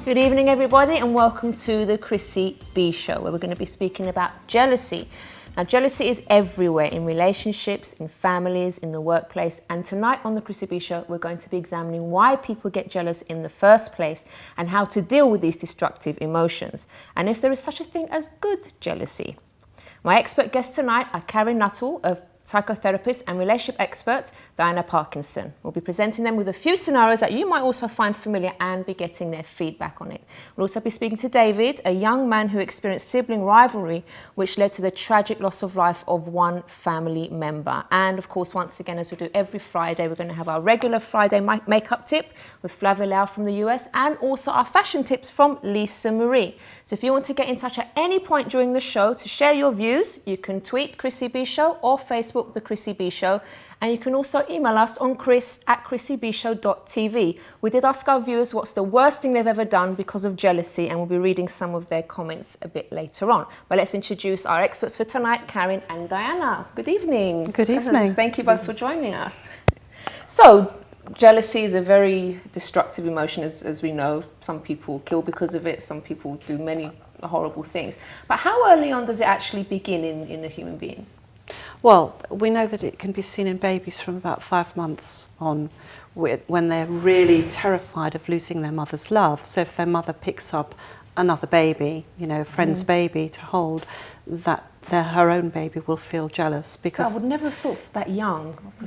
Good evening, everybody, and welcome to the Chrissy B Show, where we're going to be speaking about jealousy. Now, jealousy is everywhere in relationships, in families, in the workplace. And tonight on the Chrissy B Show, we're going to be examining why people get jealous in the first place and how to deal with these destructive emotions, and if there is such a thing as good jealousy. My expert guests tonight are Karen Nuttall, a psychotherapist and relationship expert, Diana Parkinson. We'll be presenting them with a few scenarios that you might also find familiar and be getting their feedback on it. We'll also be speaking to David, a young man who experienced sibling rivalry, which led to the tragic loss of life of one family member. And of course, once again, as we do every Friday, we're going to have our regular Friday makeup tip with Flavia Lau from the US, and also our fashion tips from Lisa Marie. So if you want to get in touch at any point during the show to share your views, you can tweet Chrissy B Show or Facebook The Chrissy B Show. And you can also email us on chris@chrissybshow.tv. We did ask our viewers what's the worst thing they've ever done because of jealousy, and we'll be reading some of their comments a bit later on. But let's introduce our experts for tonight, Karen and Diana. Good evening. Good evening. Thank you both for joining us. So, jealousy is a very destructive emotion, as we know. Some people kill because of it, some people do many horrible things. But how early on does it actually begin in a human being? Well, we know that it can be seen in babies from about 5 months on, when they're really terrified of losing their mother's love. So if their mother picks up another baby, you know, a friend's baby to hold, that her own baby will feel jealous. Because so I would never have thought that young. I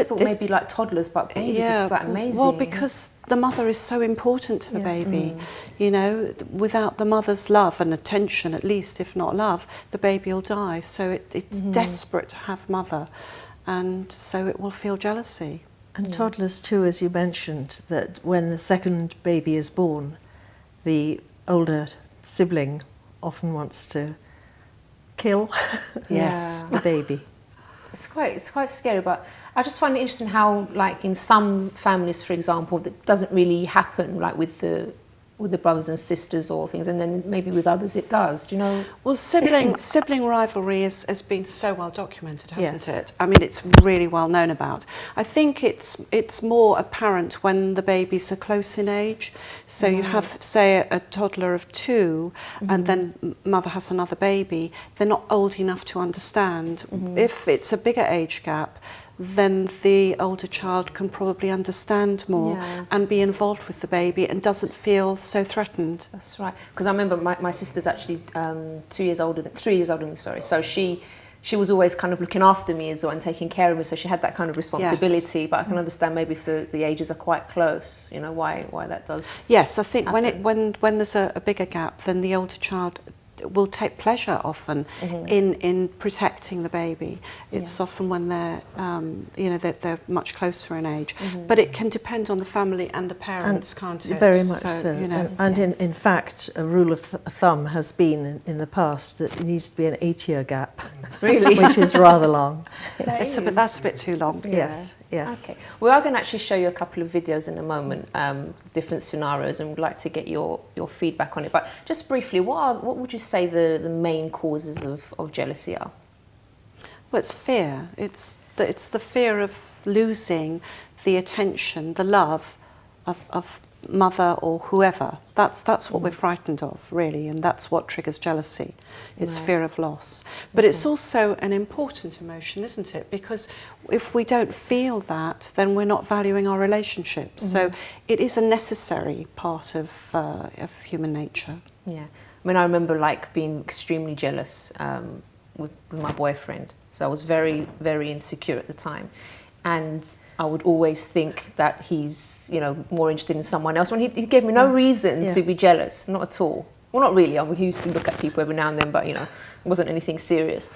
thought maybe like toddlers, but babies is like amazing. Well, because the mother is so important to the baby. You know, without the mother's love and attention, at least, if not love, the baby will die. So it's desperate to have mother, and so it will feel jealousy. And toddlers too, as you mentioned, that when the second baby is born, the older sibling often wants to kill the baby. It's quite scary, but I just find it interesting how, like, in some families, for example, that doesn't really happen, like with the brothers and sisters or things, and then maybe with others it does. Do you know? Well, sibling rivalry has been so well documented, hasn't it? I mean, it's really well known about. I think it's more apparent when the babies are close in age. So you have, say, a toddler of 2, and then mother has another baby. They're not old enough to understand. If it's a bigger age gap, then the older child can probably understand more and be involved with the baby and doesn't feel so threatened. That's right. Because I remember my sister's actually 3 years older than me, sorry. So she was always kind of looking after me as well and taking care of me, so she had that kind of responsibility. Yes. But I can understand maybe if the ages are quite close, you know, why that does. Yes, I think happen. when there's a bigger gap, then the older child will take pleasure often in protecting the baby. It's often when they're you know, they're much closer in age, but it can depend on the family and the parents, can't it? Very much so. You know, and in fact, a rule of thumb has been in the past that it needs to be an 8-year gap. Really? Which is rather long. that's a bit too long. Yes. Okay. We are going to actually show you a couple of videos in a moment, different scenarios, and we'd like to get your feedback on it. But just briefly, what would you say the main causes of jealousy are? Well, it's fear. It's the fear of losing the attention, the love of mother or whoever. That's what we're frightened of, really, and that's what triggers jealousy. It's fear of loss. But it's also an important emotion, isn't it? Because if we don't feel that, then we're not valuing our relationships. So it is a necessary part of human nature. Yeah. I mean, I remember like being extremely jealous with my boyfriend. So I was very, very insecure at the time. And I would always think that he's, you know, more interested in someone else when he gave me no reason to be jealous, not at all. Well, not really. I used to look at people every now and then, but, you know, it wasn't anything serious.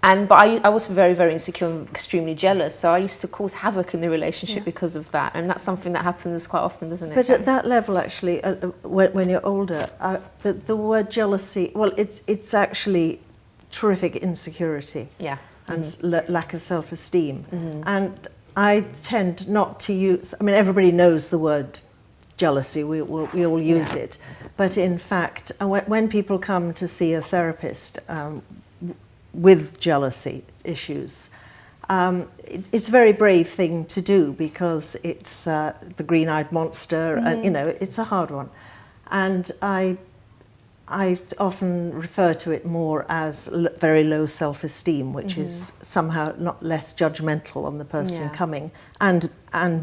But I was very, very insecure and extremely jealous. So I used to cause havoc in the relationship because of that. And that's something that happens quite often, doesn't it? But at that level, actually, when you're older, the word jealousy, well, it's actually terrific insecurity. Yeah. And lack of self-esteem. And I tend not to use, I mean, everybody knows the word jealousy, we all use it. But in fact, when people come to see a therapist with jealousy issues, it's a very brave thing to do because it's the green-eyed monster, and, you know, it's a hard one. And I often refer to it more as very low self-esteem, which is somehow not less judgmental on the person coming, and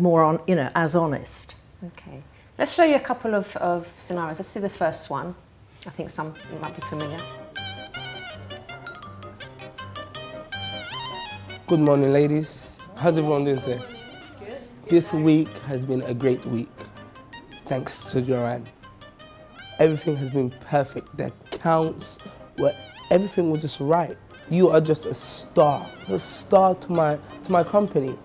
more on, you know, as honest. Okay. Let's show you a couple of scenarios. Let's see the first one. I think some might be familiar. Good morning, ladies. How's everyone doing today? Good. This week has been a great week, thanks to Joanne. Everything has been perfect. The accounts where everything was just right. You are just a star to my company.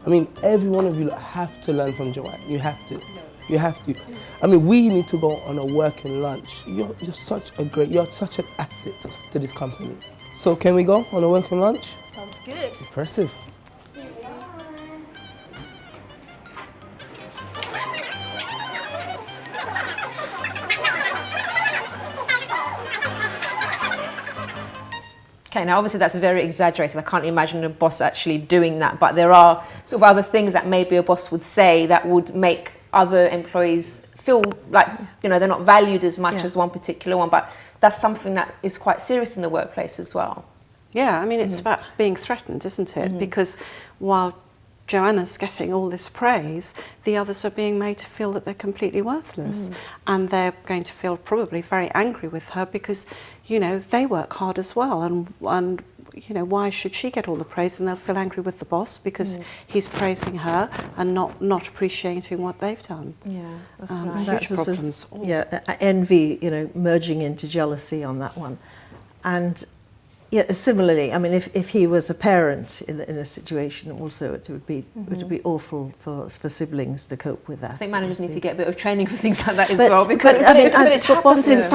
I mean, every one of you have to learn from Joanne. You have to. You have to. I mean, we need to go on a working lunch. You're such an asset to this company. So can we go on a working lunch? Sounds good. Impressive. Okay, now obviously that's very exaggerated. I can't imagine a boss actually doing that, but there are sort of other things that maybe a boss would say that would make other employees feel like, you know, they're not valued as much as one particular one, but that's something that is quite serious in the workplace as well. Yeah, I mean, it's about being threatened, isn't it? Because while Joanna's getting all this praise, the others are being made to feel that they're completely worthless. And they're going to feel probably very angry with her because, you know, they work hard as well. And you know, why should she get all the praise? And they'll feel angry with the boss because he's praising her and not appreciating what they've done. Yeah, that's right. That's Huge problems. Sort of, envy, you know, merging into jealousy on that one. And yeah, similarly, I mean, if he was a parent in a situation, also it would be awful for siblings to cope with that. I think managers need to get a bit of training for things like that as But- well. Because but, I mean, But it happens in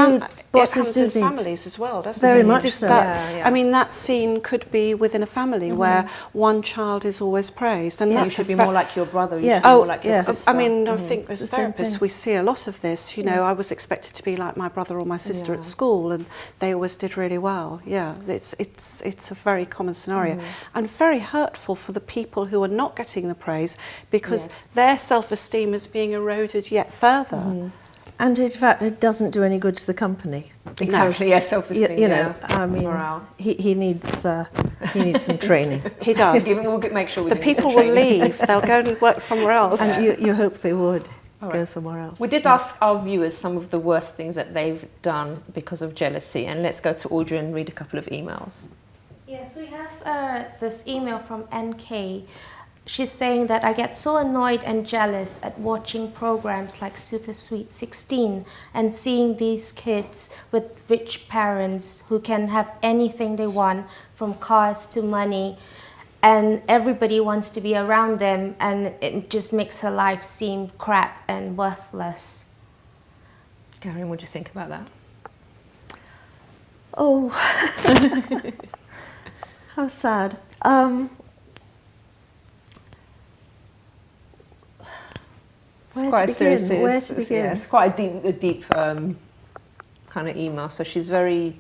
bosses do need- families as well, doesn't Very it? much Just so. that- Yeah. I mean, that scene could be within a family where one child is always praised. And you that's should a be ve- more like your brother, you Yes. should be Oh, more like your yes. sister. I mean, I think as It's the same therapists, thing. we see a lot of this. You know, I was expected to be like my brother or my sister at school, and they always did really well. Yeah, it's a very common scenario, and very hurtful for the people who are not getting the praise because their self-esteem is being eroded yet further. And in fact, it doesn't do any good to the company. Exactly, yes, self-esteem. You know, I mean, morale. he needs some training. He does. We'll make sure we The give him some people will training. leave. They'll go and work somewhere else. And you hope they would go somewhere else. We did ask our viewers some of the worst things that they've done because of jealousy, and let's go to Audrey and read a couple of emails. Yes, we have this email from NK. She's saying that I get so annoyed and jealous at watching programs like Super Sweet 16 and seeing these kids with rich parents who can have anything they want, from cars to money, and everybody wants to be around them, and it just makes her life seem crap and worthless. Karen, what do you think about that? Oh, how sad. It's quite a serious. Where to begin? Yeah, it's quite a deep kind of email. So she's very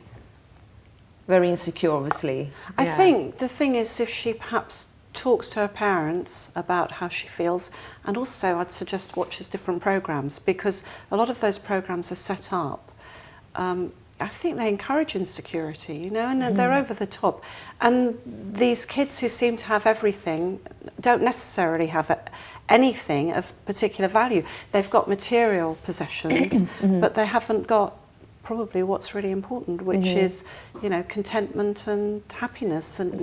insecure, obviously. I Yeah. think the thing is, if she perhaps talks to her parents about how she feels, and also I'd suggest watches different programs, because a lot of those programs are set up. I think they encourage insecurity, you know, and they're over the top. And these kids who seem to have everything don't necessarily have anything of particular value. They've got material possessions, but they haven't got probably what's really important, which is, you know, contentment and happiness and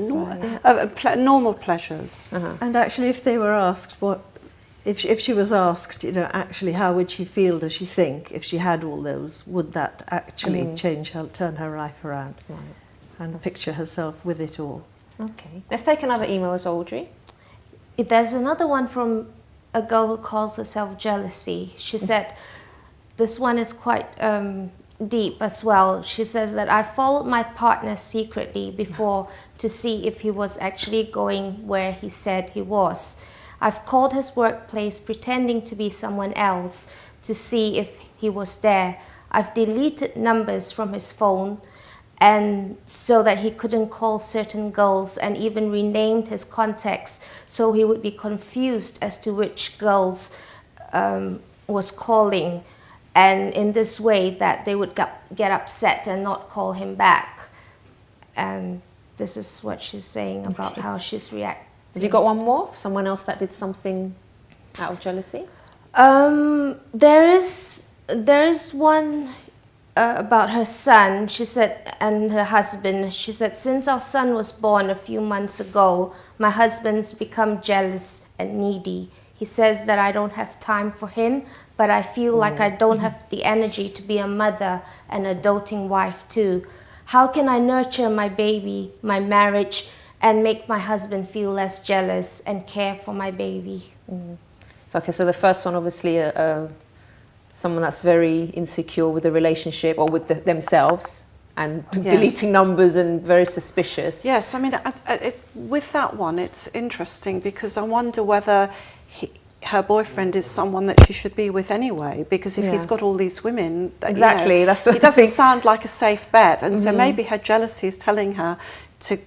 normal pleasures. And actually, if they were asked if she was asked, you know, actually, how would she feel, does she think, if she had all those, would that actually turn her life around and picture herself with it all? Okay. Let's take another email as well, Audrey. There's another one from a girl who calls herself Jealousy. She said, this one is quite deep as well. She says that I followed my partner secretly before to see if he was actually going where he said he was. I've called his workplace pretending to be someone else to see if he was there. I've deleted numbers from his phone and so that he couldn't call certain girls, and even renamed his contacts so he would be confused as to which girls was calling. and in this way that they would get upset and not call him back. And this is what she's saying about how she's reacting. Have you got one more? Someone else that did something out of jealousy? There is one about her son. She said, and her husband. She said, since our son was born a few months ago, my husband's become jealous and needy. He says that I don't have time for him, but I feel like I don't have the energy to be a mother and a doting wife too. How can I nurture my baby, my marriage, and make my husband feel less jealous and care for my baby? So, okay, so the first one, obviously, someone that's very insecure with the relationship or with themselves and deleting numbers and very suspicious. Yes, I mean, with that one, it's interesting because I wonder whether her boyfriend is someone that she should be with anyway, because if he's got all these women, exactly, that's what he doesn't sound like a safe bet, and so maybe her jealousy is telling her to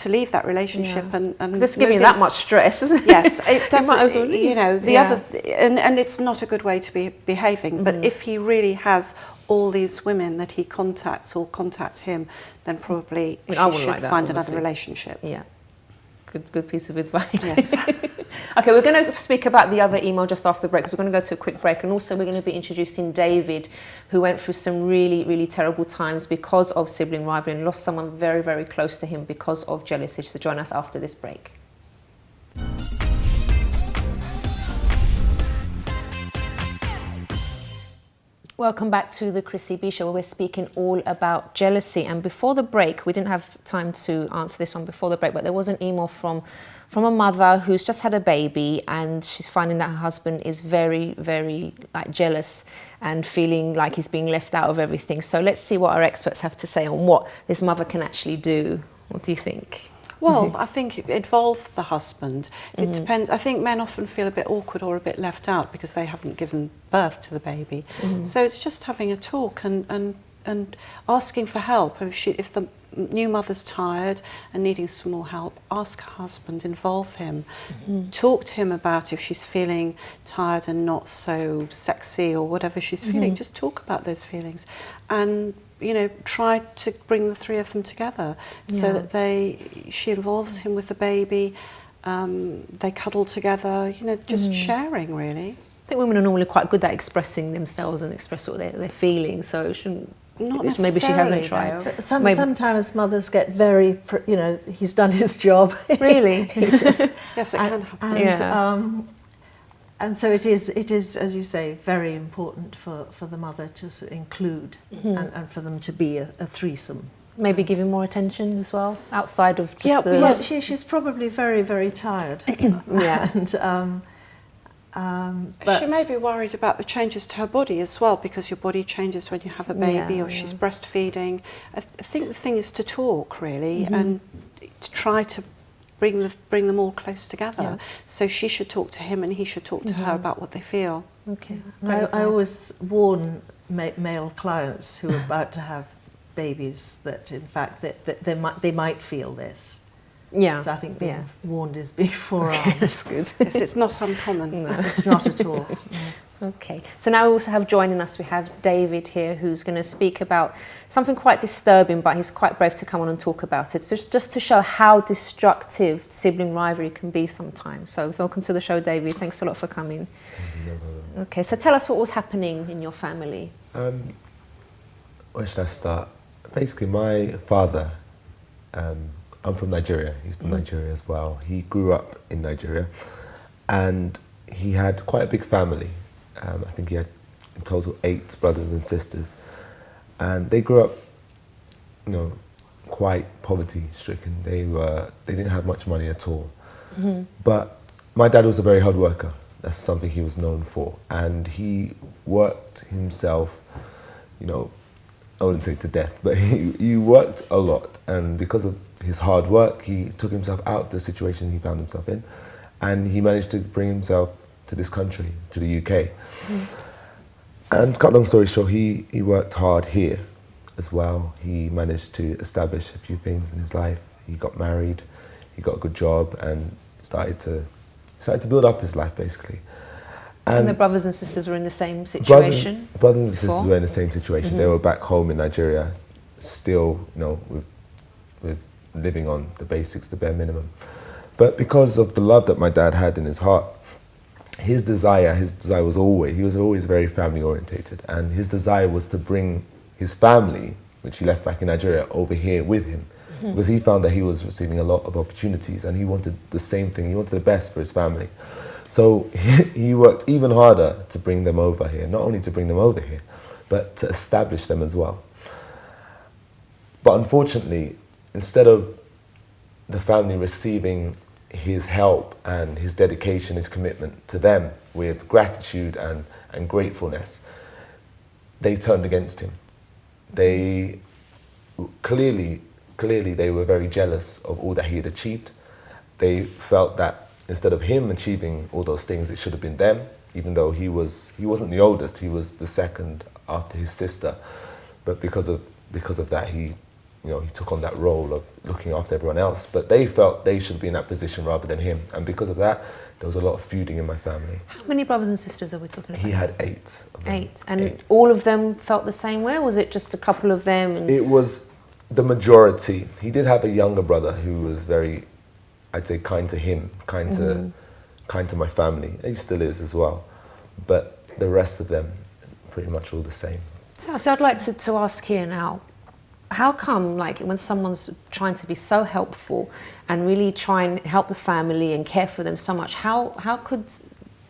leave that relationship and it's giving you that much stress. Yes, it doesn't. As well, you know, the other, and it's not a good way to be behaving. But if he really has all these women that he contacts or contact him, then probably she should like that, find another relationship. Yeah. Good piece of advice. Yes. Okay, we're going to speak about the other email just after the break, because we're going to go to a quick break, and also we're going to be introducing David, who went through some really, really terrible times because of sibling rivalry and lost someone very, very close to him because of jealousy. So join us after this break. Welcome back to the Chrissy B Show, where we're speaking all about jealousy. And before the break, we didn't have time to answer this one before the break, but there was an email from a mother who's just had a baby, and she's finding that her husband is very, very jealous and feeling like he's being left out of everything. So let's see what our experts have to say on what this mother can actually do. What do you think? Well, I think it involves the husband. It depends. I think men often feel a bit awkward or a bit left out because they haven't given birth to the baby. So it's just having a talk and asking for help. If the new mother's tired and needing some more help, ask her husband, involve him. Talk to him about if she's feeling tired and not so sexy or whatever she's feeling. Just talk about those feelings and, you know, try to bring the three of them together so that she involves him with the baby, they cuddle together, you know, just sharing really. I think women are normally quite good at expressing themselves and express what they're feeling, so it shouldn't. Not maybe she hasn't tried. But sometimes mothers get very, you know, he's done his job. Really? Yes, it can happen. And so it is, as you say, very important for the mother to include and for them to be a threesome. Maybe give him more attention as well, outside of just Yes, she's probably very, very tired. But she may be worried about the changes to her body as well, because your body changes when you have a baby or she's breastfeeding. I think the thing is to talk really and to try to bring them all close together. So she should talk to him and he should talk to her about what they feel. Okay. I always warn male clients who are about to have babies that in fact that they might feel this. Yeah. So I think being warned is being forearmed. That's good. Yes, it's not uncommon. No, it's not at all. Okay, so now we also have joining us, we have David here, who's going to speak about something quite disturbing, but he's quite brave to come on and talk about it. So just to show how destructive sibling rivalry can be sometimes. So welcome to the show, David. Thanks a lot for coming. Okay, so tell us what was happening in your family. Where should I start? Basically, my father, I'm from Nigeria. He's from Nigeria as well. He grew up in Nigeria, and he had quite a big family. I think he had in total 8 brothers and sisters, and they grew up, you know, quite poverty-stricken. They didn't have much money at all. But my dad was a very hard worker. That's something he was known for, and he worked himself, you know, I wouldn't say to death, but he worked a lot, and because of his hard work, he took himself out of the situation he found himself in, and he managed to bring himself to this country, to the UK. And cut long story short, he worked hard here as well. He managed to establish a few things in his life. He got married, he got a good job, and started to build up his life basically. And the brothers and sisters were in the same situation? Brothers and sisters were in the same situation. They were back home in Nigeria, still, with living on the basics, the bare minimum. But because of the love that my dad had in his heart, his desire was he was always very family orientated, and his desire was to bring his family, which he left back in Nigeria, over here with him, because he found that he was receiving a lot of opportunities, and he wanted the same thing. He wanted the best for his family. So he worked even harder to bring them over here, not only to bring them over here, but to establish them as well. But unfortunately, instead of the family receiving his help and his dedication, his commitment to them with gratitude and gratefulness, they turned against him. They clearly they were very jealous of all that he had achieved. They felt that instead of him achieving all those things, it should have been them, even though he wasn't the oldest, he was the second after his sister. But because of that, he took on that role of looking after everyone else. But they felt they should be in that position rather than him. And because of that, there was a lot of feuding in my family. How many brothers and sisters are we talking about? He had 8 of them. 8. And all of them felt the same way? Or was it just a couple of them? It was the majority. He did have a younger brother who was very, I'd say, kind to him, kind to my family. He still is as well. But the rest of them, pretty much all the same. So I'd like to ask here now, how come, like, when someone's trying to be so helpful and really try and help the family and care for them so much, how could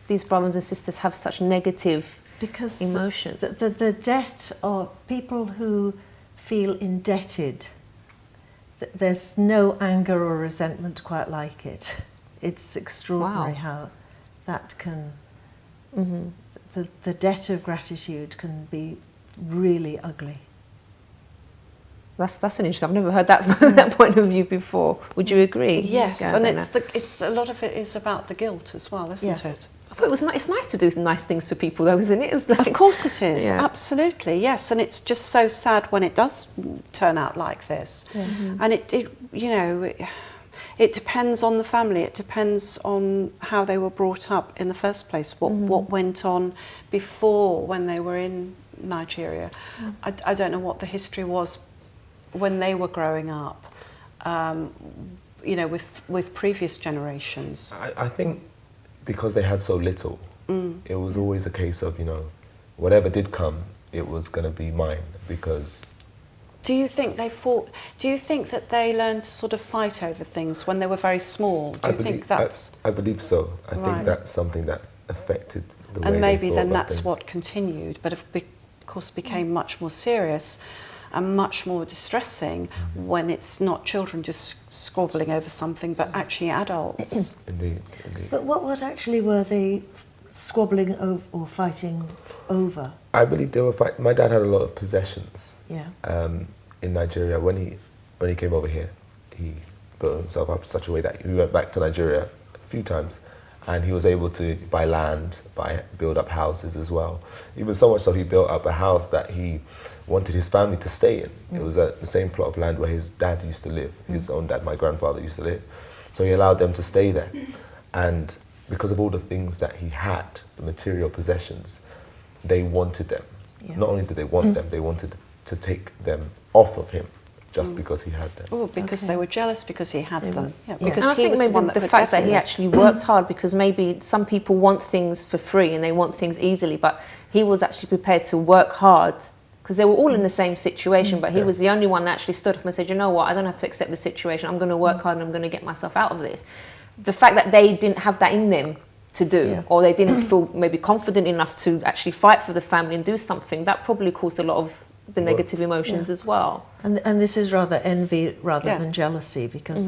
these brothers and sisters have such negative emotions? The debt of people who feel indebted, there's no anger or resentment quite like it. It's extraordinary how that can, the debt of gratitude can be really ugly. That's an interesting. I've never heard that from that point of view before. Would you agree? Yes, and it's a lot of it is about the guilt as well, isn't it? I thought it's nice to do nice things for people, though, isn't it? It was like, of course it is, absolutely, yes. And it's just so sad when it does turn out like this. And it depends on the family. It depends on how they were brought up in the first place. What went on before when they were in Nigeria. I don't know what the history was when they were growing up, with previous generations. I think because they had so little, it was always a case of, whatever did come, it was going to be mine, because... Do you think they fought? Do you think that they learned to sort of fight over things when they were very small? Do you think that's... I believe so. I think that's something that affected the way they thought. And maybe then about that's things. what continued, but of course became much more serious and much more distressing when it's not children just squabbling over something, but actually adults. Indeed. But what actually were they squabbling over or fighting over? I believe they were fighting. My dad had a lot of possessions. Yeah. In Nigeria, when he came over here, he built himself up in such a way that he went back to Nigeria a few times, and he was able to buy land, build up houses as well. Even so much so he built up a house that he wanted his family to stay in. It was at the same plot of land where his dad used to live, his own dad, my grandfather, used to live. So he allowed them to stay there. And because of all the things that he had, the material possessions, they wanted them. Yeah. Not only did they want them, they wanted to take them off of him just because he had them. Oh, because they were jealous because he had them. Yeah, because I think maybe the fact that he actually worked hard, because maybe some people want things for free and they want things easily, but he was actually prepared to work hard, because they were all in the same situation, but he was the only one that actually stood up and said, you know what, I don't have to accept the situation, I'm going to work hard and I'm going to get myself out of this. The fact that they didn't have that in them to do, or they didn't feel maybe confident enough to actually fight for the family and do something, that probably caused a lot of the negative emotions as well. And this is rather envy rather than jealousy, because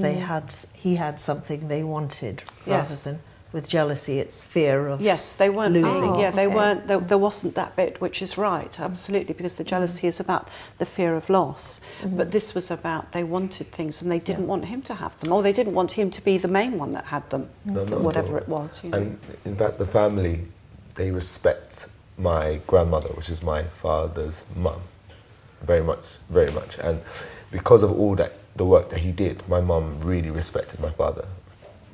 he had something they wanted rather than with jealousy it's fear of they weren't losing. they weren't. There wasn't that bit, which is right, absolutely, because the jealousy is about the fear of loss. But this was about they wanted things and they didn't want him to have them, or they didn't want him to be the main one that had them, whatever it was. And in fact, the family, they respect my grandmother, which is my father's mum, very much, very much. And because of all that, the work that he did, my mum really respected my father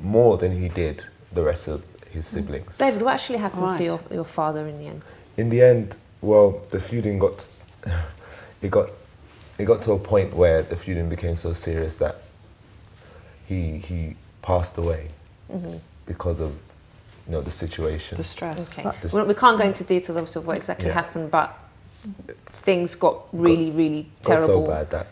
more than he did the rest of his siblings. David, what actually happened to Right. your father in the end? In the end, well, the feuding it got to a point where the feuding became so serious that he passed away because of the situation. The stress. Okay. Well, we can't go into details obviously of what exactly happened, but things got really terrible. Got so bad that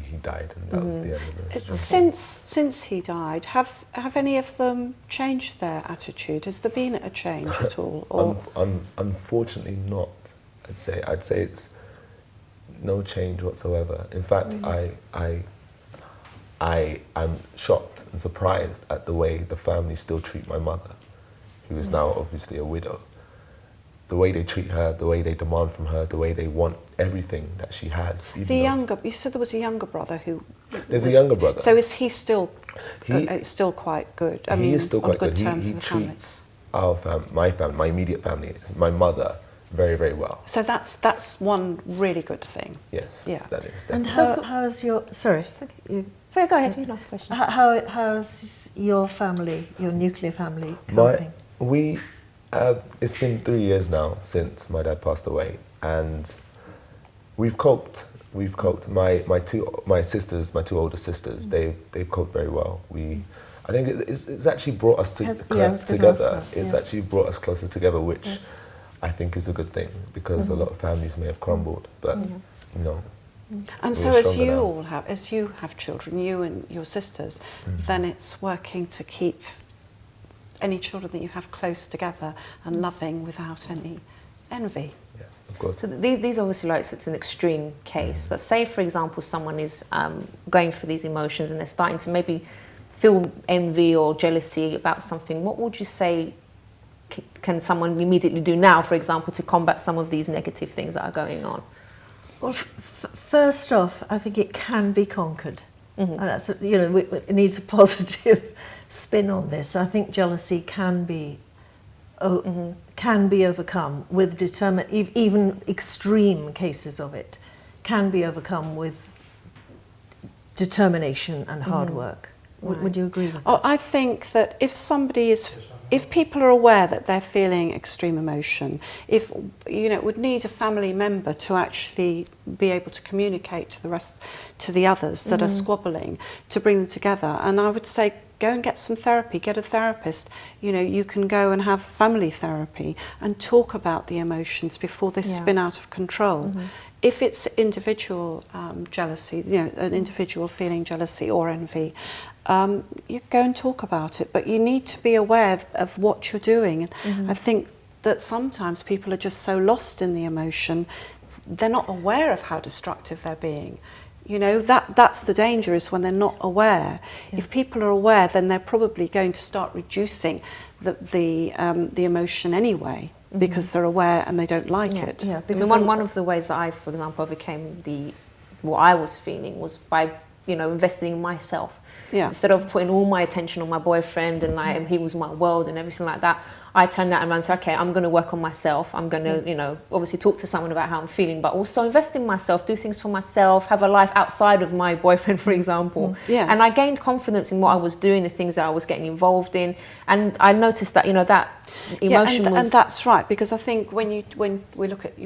he died, and that was the end of it. Since he died, have any of them changed their attitude? Has there been a change at all? Or? Unfortunately not. I'd say it's no change whatsoever. In fact, I'm shocked and surprised at the way the family still treat my mother, who is now obviously a widow. The way they treat her, the way they demand from her, the way they want everything that she has. You said there was a younger brother who... There's a younger brother. So is he still still quite good? He is still quite good. Terms He with the family? treats my family, my immediate family, my mother, very, very well. So that's one really good thing. Yes, Yeah. that is And definitely. how's your... Sorry. So go ahead, you can ask a question. How's your family, your nuclear family, coping? It's been 3 years now since my dad passed away, and we've coped. My two older sisters, they've coped very well. I think it's actually brought us together. It's actually brought us closer together, which I think is a good thing, because a lot of families may have crumbled, but And so as you have children, you and your sisters, then it's working to keep any children that you have close together and loving without any envy. Yes, of course. So these obviously, like, it's an extreme case, but say for example someone is going through these emotions and they're starting to maybe feel envy or jealousy about something, what would you say can someone immediately do now, for example, to combat some of these negative things that are going on? Well, first off, I think it can be conquered. And that's, it needs a positive spin on this. I think jealousy can be overcome with even extreme cases of it can be overcome with determination and hard work. Would you agree with that? I think that if people are aware that they're feeling extreme emotion, if it would need a family member to actually be able to communicate to the others that are squabbling, to bring them together. And I would say, go and get some therapy, get a therapist. You can go and have family therapy and talk about the emotions before they spin out of control. If it's individual jealousy, an individual feeling jealousy or envy, you go and talk about it, but you need to be aware of what you're doing. I think that sometimes people are just so lost in the emotion, they're not aware of how destructive they're being. That's the danger, is when they're not aware. If people are aware, then they're probably going to start reducing the emotion anyway, because they're aware and they don't like it. Yeah, because one of the ways that I, for example, overcame what I was feeling was by investing in myself. Instead of putting all my attention on my boyfriend and he was my world and everything like that, I turned that around and said, okay, I'm going to work on myself. I'm going to, obviously talk to someone about how I'm feeling, but also invest in myself, do things for myself, have a life outside of my boyfriend, for example. And I gained confidence in what I was doing, the things that I was getting involved in. And I noticed that, that emotion was... And that's right, because I think when we look at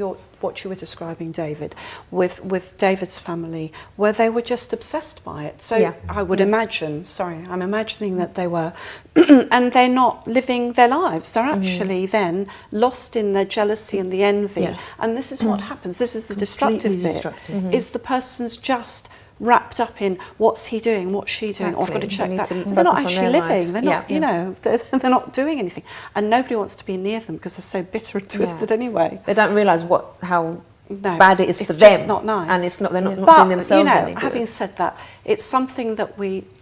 what you were describing, David, with David's family, where they were just obsessed by it. So I would imagine, I'm imagining that they were, and they're not living their lives. They're actually then lost in their jealousy and the envy. And this is what happens. This is the destructive bit. Is the person's just wrapped up in what's he doing, what's she doing, or I've got to check that. They're not actually living. They're not, they're not doing anything. And nobody wants to be near them because they're so bitter and twisted anyway. They don't realise how bad it is for them. Just not nice. And it's not, they're not doing themselves any good. Having said that, it's something that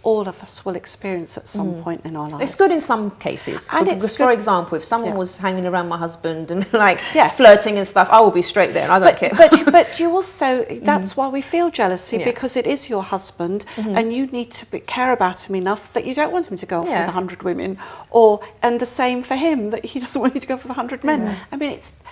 all of us will experience at some point in our lives. It's good in some cases. Because, for example, if someone was hanging around my husband and flirting and stuff, I will be straight there and I don't care. But you also, that's why we feel jealousy, because it is your husband and you need to care about him enough that you don't want him to go off with 100 women, and the same for him, that he doesn't want you to go off with 100 men. I mean, it's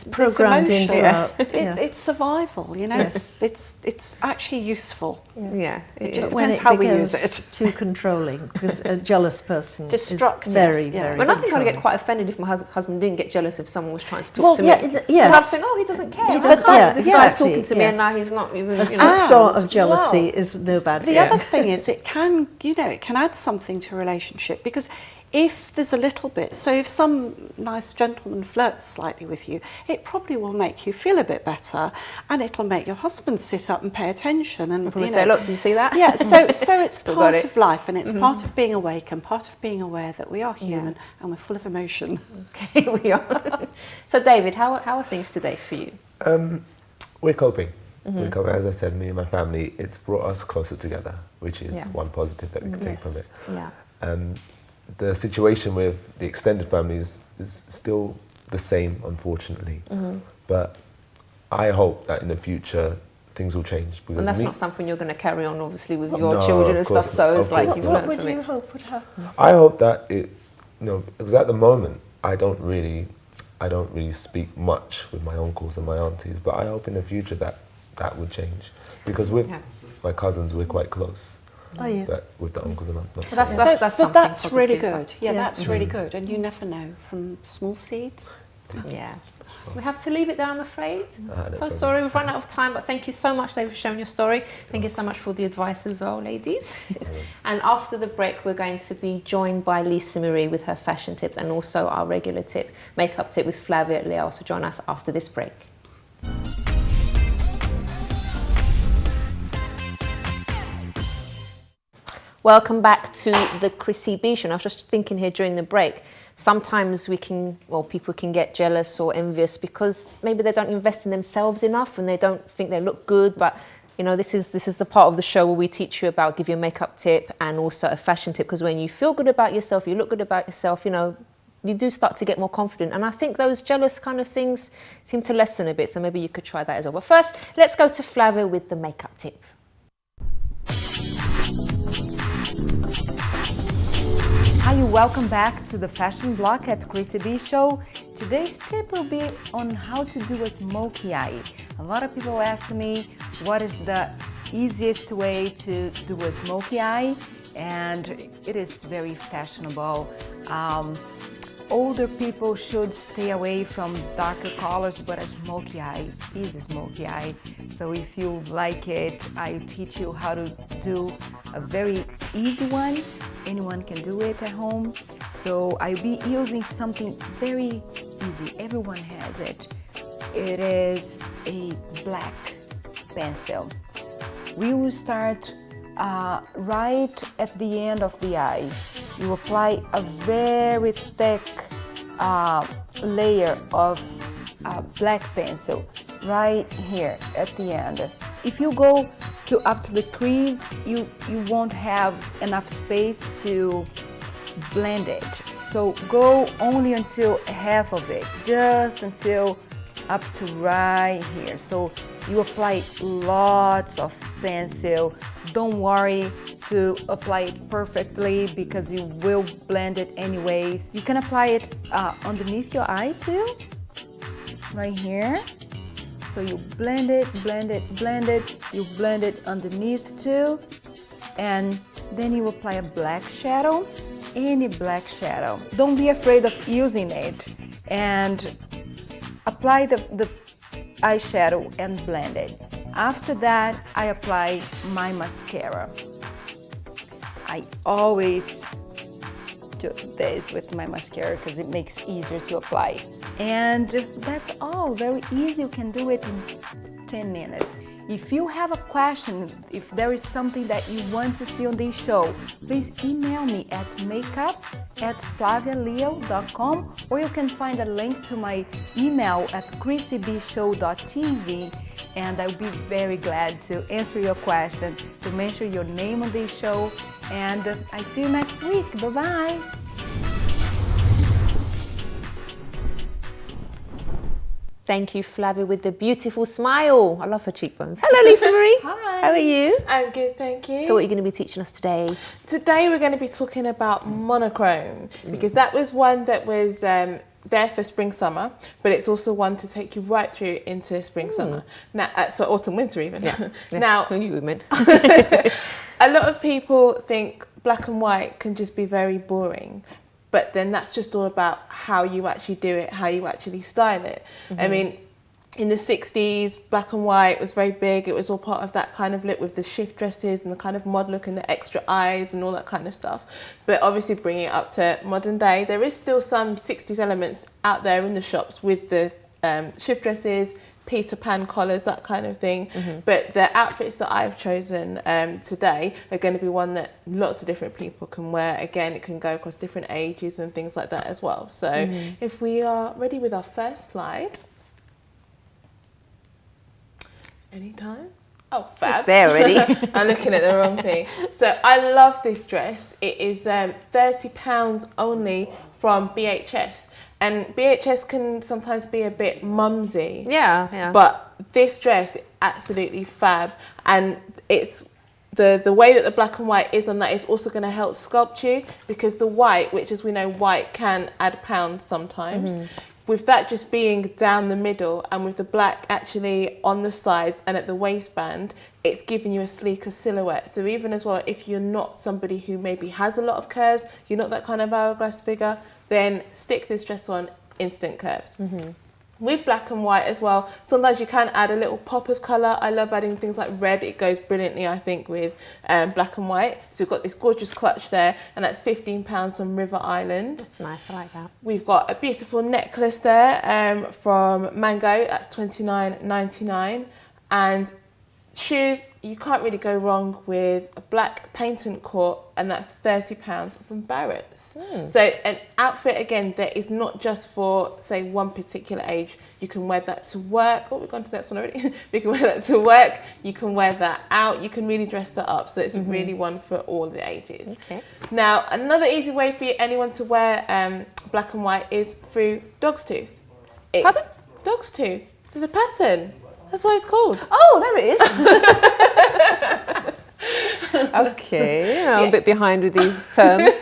programmed into it's survival, it's actually useful. Yeah, It just When depends it how we becomes use it. too controlling, because a jealous person Destructive, is very, yeah. very Well, I think I'd controlling. get quite offended if my husband didn't get jealous if someone was trying to talk Well, to me. yeah, Because yes. I'm saying, oh, he doesn't care. He How doesn't- come yeah, this guy's exactly, talking to me and now yes. he's not even. A You know. sort of jealousy well, is no bad The thing. other thing is it can add something to a relationship, because if there's a little bit, so if some nice gentleman flirts slightly with you, it probably will make you feel a bit better, and it'll make your husband sit up and pay attention. And Probably say, look, do you see that? Yeah, so it's Still got part it. of life, and it's part of being awake and part of being aware that we are human and we're full of emotion. Okay, we are. So, David, how are things today for you? We're coping. We're coping. As I said, me and my family, it's brought us closer together, which is one positive that we can take from it. Yeah. The situation with the extended family is still the same, unfortunately. But I hope that in the future things will change. Because And that's not something you're going to carry on, obviously, with your No, children and of stuff. course So not, it's of like course you've not. learned What from would you it. hope would happen? I hope that because at the moment I don't really speak much with my uncles and my aunties, but I hope in the future that would change, because with my cousins we're quite close. Oh, yeah. But with the uncles and not But so that's much. that's But something that's really positive. good. Yeah, Yeah. that's really good. And you never know, from small seeds. Yeah. We have to leave it there, I'm afraid. No So problem. sorry, we've run out of time, but thank you so much, David, for sharing your story. Thank you so much for the advice as well, ladies. And after the break, we're going to be joined by Lisa Marie with her fashion tips, and also our regular tip, makeup tip with Flavia Leo. So join us after this break. Welcome back to the Chrissy B Show. And I was just thinking here during the break, sometimes people can get jealous or envious because maybe they don't invest in themselves enough and they don't think they look good. But you know, this is the part of the show where we teach you about, give you a makeup tip and also a fashion tip. Because when you feel good about yourself, you look good about yourself, you know, you do start to get more confident. And I think those jealous kind of things seem to lessen a bit. So maybe you could try that as well. But first, let's go to Flavia with the makeup tip. Hi, welcome back to the fashion block at Chrissy B Show. Today's tip will be on how to do a smoky eye. A lot of people ask me what is the easiest way to do a smoky eye, and it is very fashionable. Older people should stay away from darker colors, but a smoky eye is a smoky eye. So if you like it, I teach you how to do a very easy one. Anyone can do it at home. So I'll be using something very easy. Everyone has it. It is a black pencil. We will start right at the end of the eye. You apply a very thick layer of black pencil right here at the end. If you go up to the crease, you won't have enough space to blend it. So go only until half of it, just until up to right here. So you apply lots of pencil. Don't worry to apply it perfectly because you will blend it anyways. You can apply it underneath your eye too, right here. So you blend it, blend it, blend it. You blend it underneath too. And then you apply a black shadow, any black shadow. Don't be afraid of using it. And apply the eyeshadow and blend it. After that, I apply my mascara. I always do this with my mascara because it makes it easier to apply. And that's all, very easy. You can do it in 10 minutes. If you have a question, if there is something that you want to see on this show, please email me at makeup@flavialeo.com, or you can find a link to my email at chrissybshow.tv, and I'll be very glad to answer your question, to mention your name on this show, and I see you next week. Bye-bye. Thank you, Flavia, with the beautiful smile. I love her cheekbones. Hello, Lisa Marie. Hi. How are you? I'm good, thank you. So what are you going to be teaching us today? Today we're going to be talking about monochrome, because that was one that was there for spring summer, but it's also one to take you right through into spring summer. Now, so autumn winter even. Yeah. Now, Who knew we meant? a lot of people think black and white can just be very boring, but then that's just all about how you actually do it, how you actually style it. I mean, in the 60s, black and white was very big. It was all part of that kind of look with the shift dresses and the kind of mod look and the extra eyes and all that kind of stuff. But obviously bringing it up to modern day, there is still some 60s elements out there in the shops with the shift dresses, Peter Pan collars, that kind of thing. But the outfits that I've chosen today are going to be one that lots of different people can wear. Again, it can go across different ages and things like that as well. So if we are ready with our first slide. Anytime? Oh, fab. It's there already. I'm looking at the wrong thing. So I love this dress. It is £30 only from BHS. And BHS can sometimes be a bit mumsy. Yeah. But this dress is absolutely fab. And it's the way that the black and white is on that is also going to help sculpt you, because the white, which as we know, white can add pounds sometimes. With that just being down the middle and with the black actually on the sides and at the waistband, it's giving you a sleeker silhouette. So even as well, if you're not somebody who maybe has a lot of curves, you're not that kind of hourglass figure, then stick this dress on, instant curves. With black and white as well, sometimes you can add a little pop of colour. I love adding things like red. It goes brilliantly, I think, with black and white. So we've got this gorgeous clutch there, and that's £15 from River Island. That's nice, I like that. We've got a beautiful necklace there from Mango, that's £29.99. And shoes, you can't really go wrong with a black patent court, and that's £30 from Barrett's. So an outfit, again, that is not just for, say, one particular age. You can wear that to work. Oh, we've gone to the next one already. You can wear that to work. You can wear that out. You can really dress that up. So it's really one for all the ages. Okay. Now, another easy way for anyone to wear black and white is through dog's tooth. It's dog's tooth, the pattern. That's what it's called. Oh, there it is. Okay, I'm a bit behind with these terms.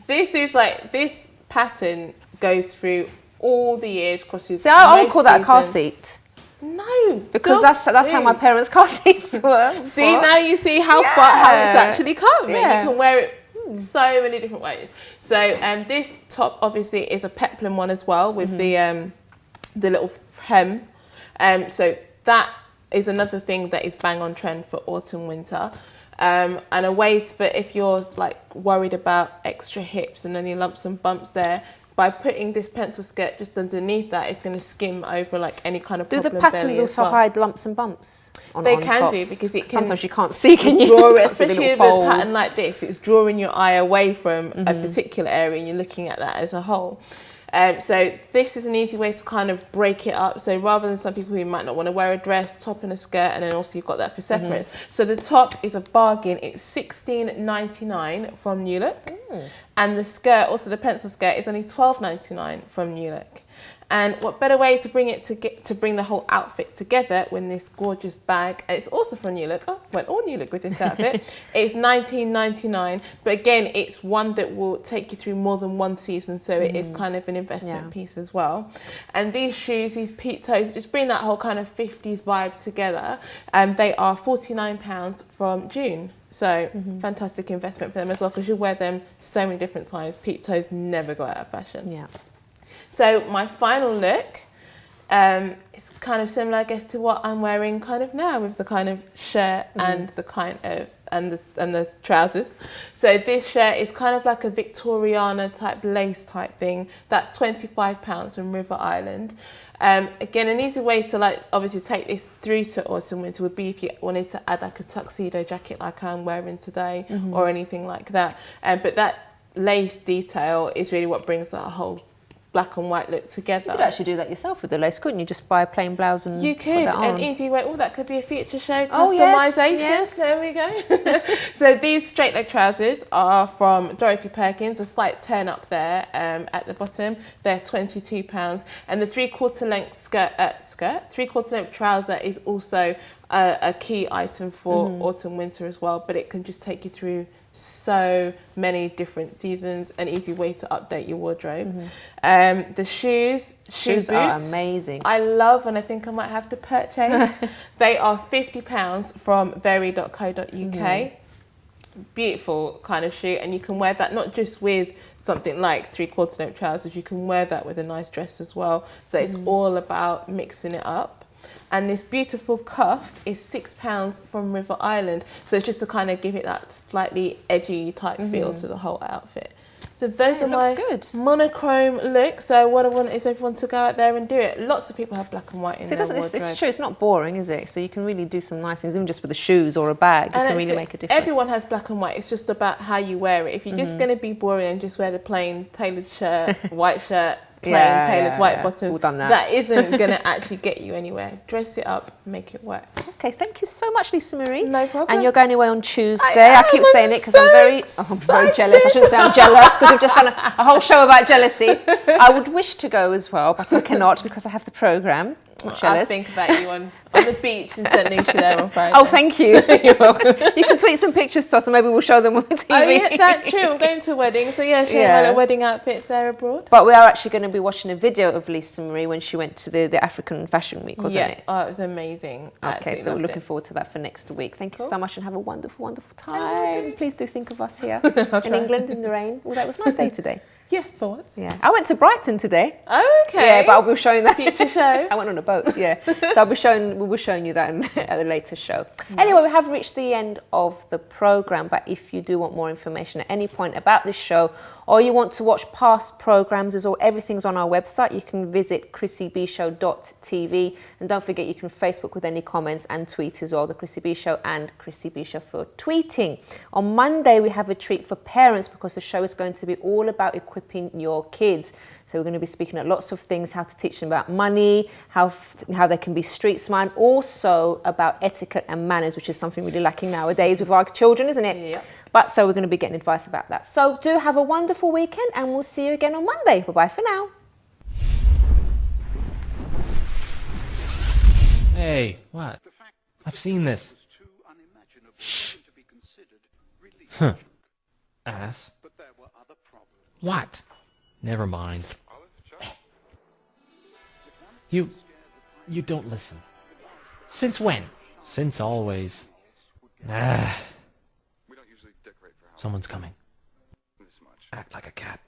This pattern goes through all the years, crosses. See, I would call that a car seat. No, because that's how my parents' car seats were. See, now you see how far how it's actually come. Yeah. You can wear it so many different ways. So this top obviously is a peplum one as well with the little hem. So that is another thing that is bang on trend for autumn winter. And a way for if you're like worried about extra hips and any lumps and bumps there, by putting this pencil skirt just underneath that, it's going to skim over like any kind of problem. Do the patterns also hide lumps and bumps? They can do, because it can sometimes you can't see, can you? Draw it, especially with a pattern like this. It's drawing your eye away from a particular area, and you're looking at that as a whole. So this is an easy way to kind of break it up. So rather than some people who might not want to wear a dress, top and a skirt, and then also you've got that for separates. So the top is a bargain. It's $16.99 from New Look. And the skirt, also the pencil skirt, is only $12.99 from New Look. And what better way to bring it to bring the whole outfit together when this gorgeous bag, and it's also from New Look. Oh, went all New Look with this outfit. It's $19.99, but again, it's one that will take you through more than one season, so it is kind of an investment piece as well. And these shoes, these peep toes, just bring that whole kind of 50s vibe together. They are £49 from June. So fantastic investment for them as well, because you wear them so many different times. Peep toes never go out of fashion. Yeah. So my final look is kind of similar, I guess, to what I'm wearing kind of now, with the kind of shirt and the kind of and the trousers. So this shirt is kind of like a Victoriana type lace type thing. That's £25 from River Island. Again, an easy way to like obviously take this through to autumn winter would be if you wanted to add like a tuxedo jacket like I'm wearing today or anything like that. But that lace detail is really what brings that whole black and white look together. You could actually do that yourself with the lace, couldn't you? Just buy a plain blouse and you could, an easy way. Oh, that could be a feature show Oh, customization. yes. There we go. So these straight leg trousers are from Dorothy Perkins. A slight turn up there at the bottom. They're £22, and the 3/4 length three-quarter length trouser is also a key item for autumn winter as well. But it can just take you through so many different seasons, an easy way to update your wardrobe. The shoes are amazing. I love, and I think I might have to purchase. They are £50 from very.co.uk. Beautiful kind of shoe, and you can wear that not just with something like 3/4 note trousers, you can wear that with a nice dress as well. So it's all about mixing it up. And this beautiful cuff is £6 from River Island. So it's just to kind of give it that slightly edgy type feel to the whole outfit. So those are my monochrome looks. So what I want is everyone to go out there and do it. Lots of people have black and white in their wardrobe. It's true, it's not boring, is it? So you can really do some nice things, even just with the shoes or a bag, you can really make a difference. Everyone has black and white, it's just about how you wear it. If you're just going to be boring and just wear the plain tailored shirt, white shirt, plain tailored white bottoms, all done that isn't going to actually get you anywhere. Dress it up, make it work. Okay, thank you so much, Lisa Marie. No problem. And you're going away on Tuesday. I keep saying it because I'm very jealous. I shouldn't say I'm jealous because we've just done a whole show about jealousy. I would wish to go as well, but I cannot because I have the programme. I'll think about you on the beach and sending you there on Friday. Oh, thank you. You're welcome. You can tweet some pictures to us and maybe we'll show them on the TV. Oh, yeah, that's true. I'm going to a wedding, so yeah, showing my little wedding outfits there abroad. But we are actually going to be watching a video of Lisa Marie when she went to the African Fashion Week, wasn't it? Oh, it was amazing. Okay, so we're looking forward to that for next week. Thank you so much and have a wonderful, wonderful time. Please do think of us here in England in the rain. Although it was a nice day today. Yeah, for once. Yeah, I went to Brighton today. Oh, okay. Yeah, but I'll be showing that future show. I went on a boat. Yeah, so we'll be showing you that at a later show. Nice. Anyway, we have reached the end of the program. But if you do want more information at any point about this show, or you want to watch past programs, everything's on our website. You can visit chrissybshow.tv, and don't forget you can Facebook with any comments and tweet as well. The Chrissy B Show and Chrissy B Show for tweeting. On Monday we have a treat for parents because the show is going to be all about equipping your kids. So we're going to be speaking at lots of things, how to teach them about money, how they can be street smart, also about etiquette and manners, which is something really lacking nowadays with our children, isn't it? Yeah. But so we're going to be getting advice about that. So do have a wonderful weekend and we'll see you again on Monday. Bye-bye for now. Hey, what? I've seen this. Shh. Huh. Ass. What? Never mind. You don't listen. Since when? Since always. Ah. Someone's coming. Act like a cat.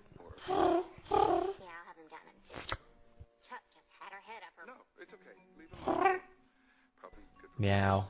Meow.